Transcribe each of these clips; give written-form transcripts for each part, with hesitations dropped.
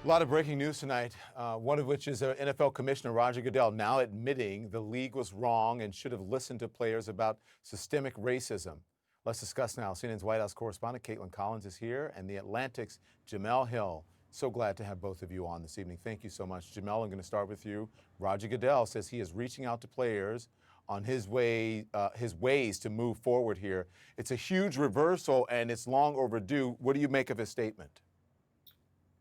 A lot of breaking news tonight, one of which is NFL Commissioner Roger Goodell now admitting the league was wrong and should have listened to players about systemic racism. Let's discuss now. CNN's White House correspondent Caitlin Collins is here, and the Atlantic's Jemele Hill. So glad to have both of you on this evening. Thank you so much. Jemele, I'm going to start with you. Roger Goodell says he is reaching out to players on his ways to move forward here. It's a huge reversal, and it's long overdue. What do you make of his statement?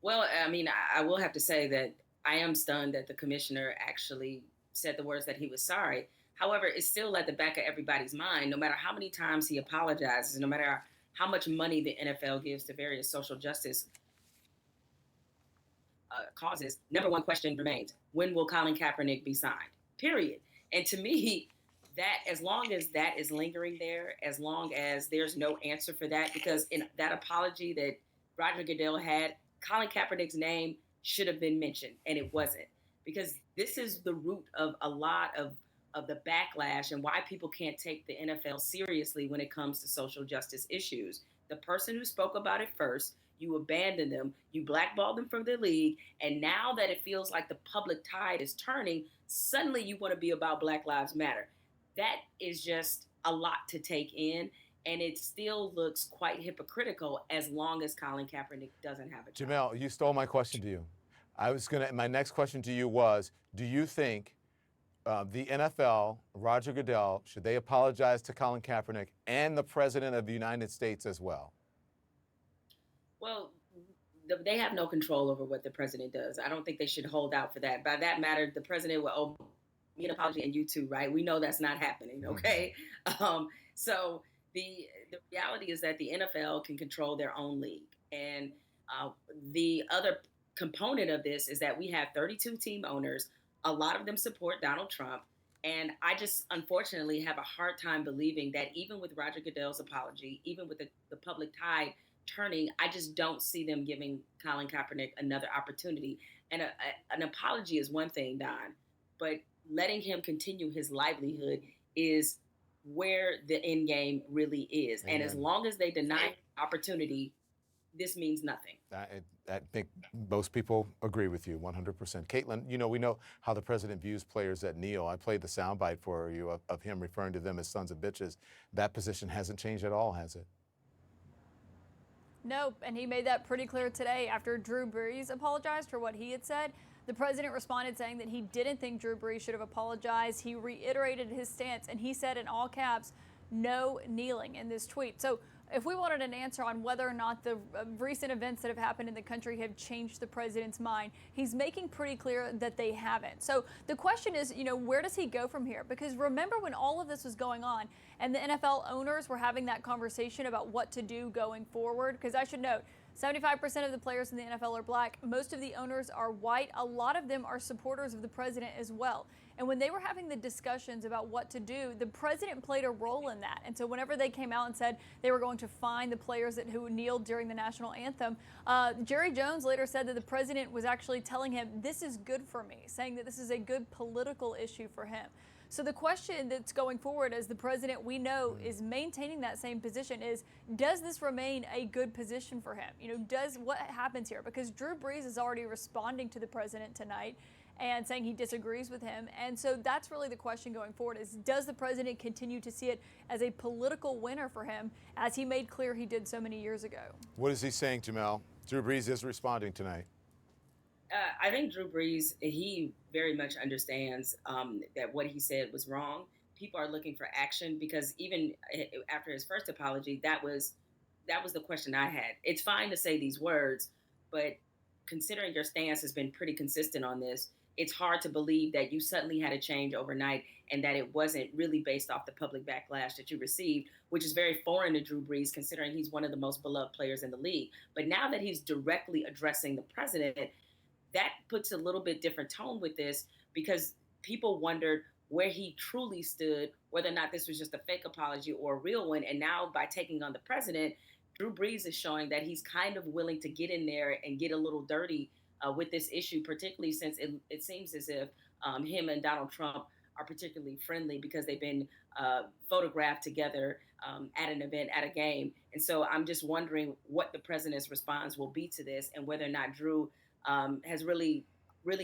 Well, I mean, I will have to say that I am stunned that the commissioner actually said the words that he was sorry. However, it's still at the back of everybody's mind, no matter how many times he apologizes, no matter how much money the NFL gives to various social justice causes. Number one question remains: when will Colin Kaepernick be signed? Period. And to me, that as long as that is lingering there, as long as there's no answer for that, because in that apology that Roger Goodell had, Colin Kaepernick's name should have been mentioned, and it wasn't. Because this is the root of a lot of the backlash and why people can't take the NFL seriously when it comes to social justice issues. The person who spoke about it first, you abandoned them, you blackballed them from the league, and now that it feels like the public tide is turning, suddenly you want to be about Black Lives Matter. That is just a lot to take in, and it still looks quite hypocritical as long as Colin Kaepernick doesn't have a job. Jemele, you stole my question to you. My next question to you was, do you think the NFL, Roger Goodell, should they apologize to Colin Kaepernick and the President of the United States as well? Well, they have no control over what the president does. I don't think they should hold out for that. By that matter, the president will owe me an apology and you too, right? We know that's not happening, okay? So the reality is that the NFL can control their own league. And the other component of this is that we have 32 team owners. A lot of them support Donald Trump. And I just unfortunately have a hard time believing that even with Roger Goodell's apology, even with the public tide turning, I just don't see them giving Colin Kaepernick another opportunity. And an apology is one thing, Don, but letting him continue his livelihood is where the end game really is. Amen. And as long as they deny opportunity, this means nothing. I think most people agree with you 100%. Caitlin, we know how the president views players that kneel. I played the soundbite for you of him referring to them as sons of bitches. That position hasn't changed at all, has it? Nope, and he made that pretty clear today after Drew Brees apologized for what he had said. The president responded saying that he didn't think Drew Brees should have apologized. He reiterated his stance, and he said in all caps, no kneeling in this tweet. So if we wanted an answer on whether or not the recent events that have happened in the country have changed the president's mind, he's making pretty clear that they haven't. So the question is, where does he go from here? Because remember when all of this was going on and the NFL owners were having that conversation about what to do going forward? Because I should note, 75% of the players in the NFL are black. Most of the owners are white. A lot of them are supporters of the president as well. And when they were having the discussions about what to do, the president played a role in that. And so whenever they came out and said they were going to fine the players who kneeled during the national anthem, Jerry Jones later said that the president was actually telling him, this is good for me, saying that this is a good political issue for him. So the question that's going forward, as the president we know is maintaining that same position, is does this remain a good position for him? What happens here? Because Drew Brees is already responding to the president tonight and saying he disagrees with him. And so that's really the question going forward is, does the president continue to see it as a political winner for him, as he made clear he did so many years ago? What is he saying, Jemele? Drew Brees is responding tonight. I think Drew Brees, he very much understands that what he said was wrong. People are looking for action because even after his first apology, that was the question I had. It's fine to say these words, but considering your stance has been pretty consistent on this, it's hard to believe that you suddenly had a change overnight and that it wasn't really based off the public backlash that you received, which is very foreign to Drew Brees, considering he's one of the most beloved players in the league. But now that he's directly addressing the president, that puts a little bit different tone with this, because people wondered where he truly stood, whether or not this was just a fake apology or a real one. And now by taking on the president, Drew Brees is showing that he's kind of willing to get in there and get a little dirty with this issue, particularly since it seems as if him and Donald Trump are particularly friendly because they've been photographed together at an event, at a game. And so I'm just wondering what the president's response will be to this and whether or not Drew has really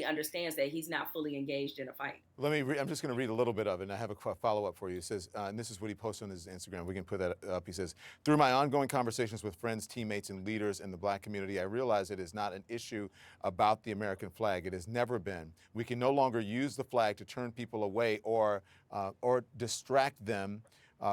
understands that he's not fully engaged in a fight. I'm just going to read a little bit of it, and I have a follow-up for you. It says, and this is what he posted on his Instagram. We can put that up. He says, through my ongoing conversations with friends, teammates, and leaders in the black community, I realize it is not an issue about the American flag. It has never been. We can no longer use the flag to turn people away or distract them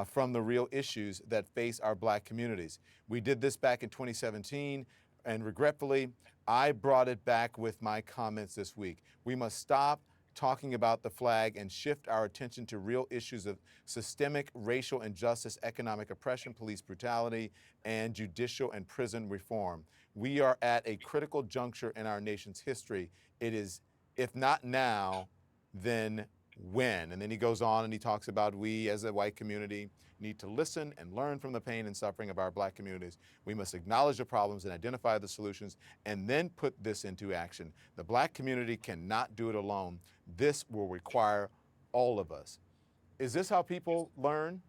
from the real issues that face our black communities. We did this back in 2017, and regretfully, I brought it back with my comments this week. We must stop talking about the flag and shift our attention to real issues of systemic racial injustice, economic oppression, police brutality, and judicial and prison reform. We are at a critical juncture in our nation's history. It is, if not now, then when? And then he goes on and he talks about we as a white community need to listen and learn from the pain and suffering of our black communities. We must acknowledge the problems and identify the solutions and then put this into action. The black community cannot do it alone. This will require all of us. Is this how people learn?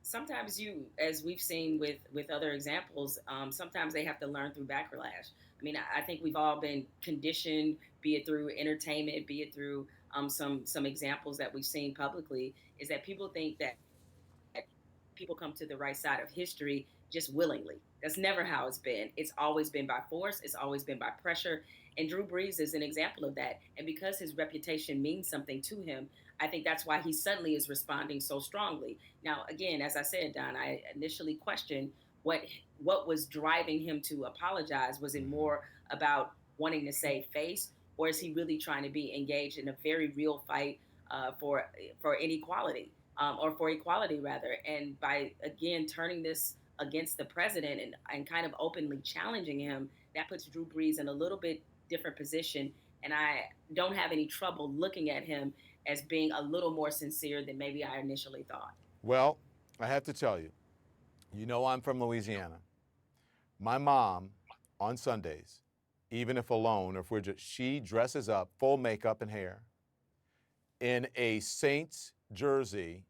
Sometimes as we've seen with other examples, sometimes they have to learn through backlash. I mean, I think we've all been conditioned, be it through entertainment, be it through some examples that we've seen publicly, is that people think that people come to the right side of history just willingly. That's never how it's been. It's always been by force. It's always been by pressure. And Drew Brees is an example of that. And because his reputation means something to him, I think that's why he suddenly is responding so strongly. Now, again, as I said, Don, I initially questioned what was driving him to apologize. Was it more about wanting to save face, or is he really trying to be engaged in a very real fight for inequality, or for equality rather? And by again turning this against the president and kind of openly challenging him, that puts Drew Brees in a little bit different position. And I don't have any trouble looking at him as being a little more sincere than maybe I initially thought. Well, I have to tell you, I'm from Louisiana. My mom, on Sundays, even if alone, or if she dresses up, full makeup and hair, in a Saints jersey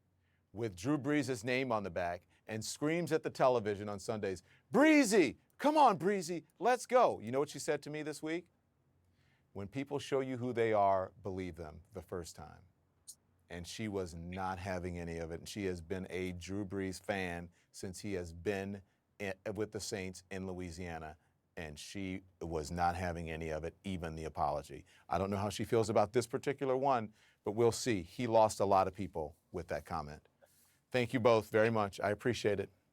with Drew Brees' name on the back, and screams at the television on Sundays, "Breezy, come on, Breezy, let's go." You know what she said to me this week? When people show you who they are, believe them the first time. And she was not having any of it. And she has been a Drew Brees fan since he has been with the Saints in Louisiana. And she was not having any of it, even the apology. I don't know how she feels about this particular one, but we'll see. He lost a lot of people with that comment. Thank you both very much. I appreciate it.